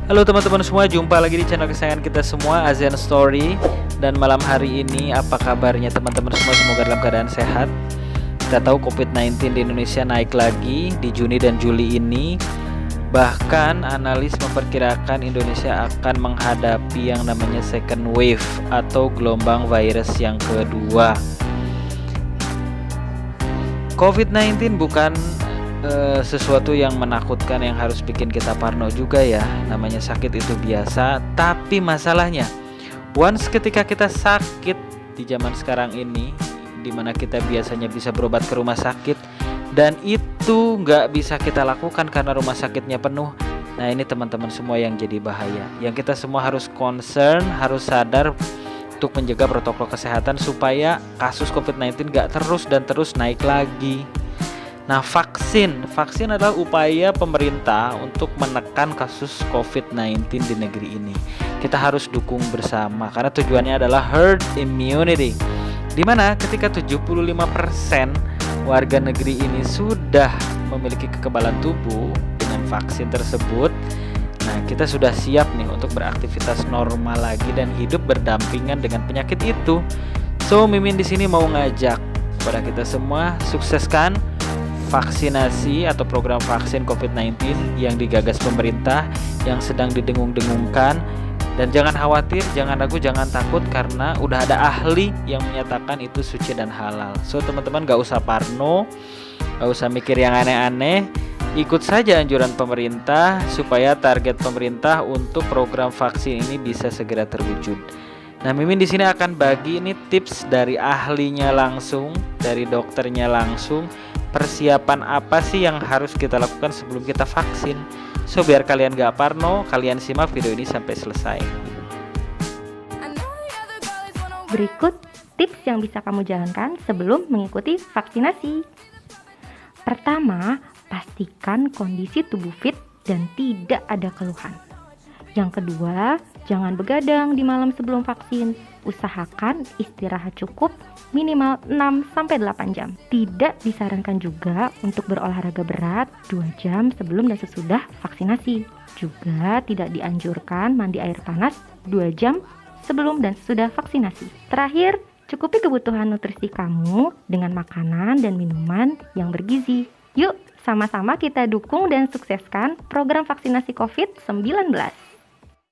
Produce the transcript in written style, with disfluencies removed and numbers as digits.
Halo teman-teman semua, jumpa lagi di channel kesayangan kita semua, Azen Story. Dan malam hari ini apa kabarnya teman-teman semua? Semoga dalam keadaan sehat. Kita tahu COVID-19 di Indonesia naik lagi di Juni dan Juli ini. Bahkan analis memperkirakan Indonesia akan menghadapi yang namanya second wave atau gelombang virus yang kedua. COVID-19 bukan sesuatu yang menakutkan yang harus bikin kita parno juga ya. Namanya sakit itu biasa, tapi masalahnya once ketika kita sakit di zaman sekarang ini, dimana kita biasanya bisa berobat ke rumah sakit dan itu nggak bisa kita lakukan karena rumah sakitnya penuh. Nah ini teman-teman semua yang jadi bahaya, yang kita semua harus concern, harus sadar untuk menjaga protokol kesehatan supaya kasus COVID-19 nggak terus dan terus naik lagi. Nah, vaksin adalah upaya pemerintah untuk menekan kasus COVID-19 di negeri ini. Kita harus dukung bersama karena tujuannya adalah herd immunity, dimana ketika 75% warga negeri ini sudah memiliki kekebalan tubuh dengan vaksin tersebut. Nah, kita sudah siap nih untuk beraktivitas normal lagi dan hidup berdampingan dengan penyakit itu. So, Mimin di sini mau ngajak kepada kita semua sukseskan vaksinasi atau program vaksin COVID-19 yang digagas pemerintah yang sedang didengung-dengungkan. Dan jangan khawatir, jangan ragu, jangan takut karena udah ada ahli yang menyatakan itu suci dan halal. So teman-teman gak usah parno, gak usah mikir yang aneh-aneh, ikut saja anjuran pemerintah supaya target pemerintah untuk program vaksin ini bisa segera terwujud. Nah, Mimin di sini akan bagi ini tips dari ahlinya langsung, dari dokternya langsung. Persiapan apa sih yang harus kita lakukan sebelum kita vaksin? So biar kalian gak parno, kalian simak video ini sampai selesai. Berikut tips yang bisa kamu jalankan sebelum mengikuti vaksinasi. Pertama, pastikan kondisi tubuh fit dan tidak ada keluhan. Yang kedua, jangan begadang di malam sebelum vaksin. Usahakan istirahat cukup minimal 6-8 jam. Tidak disarankan juga untuk berolahraga berat 2 jam sebelum dan sesudah vaksinasi. Juga tidak dianjurkan mandi air panas 2 jam sebelum dan sesudah vaksinasi. Terakhir, cukupi kebutuhan nutrisi kamu dengan makanan dan minuman yang bergizi. Yuk, sama-sama kita dukung dan sukseskan program vaksinasi COVID-19.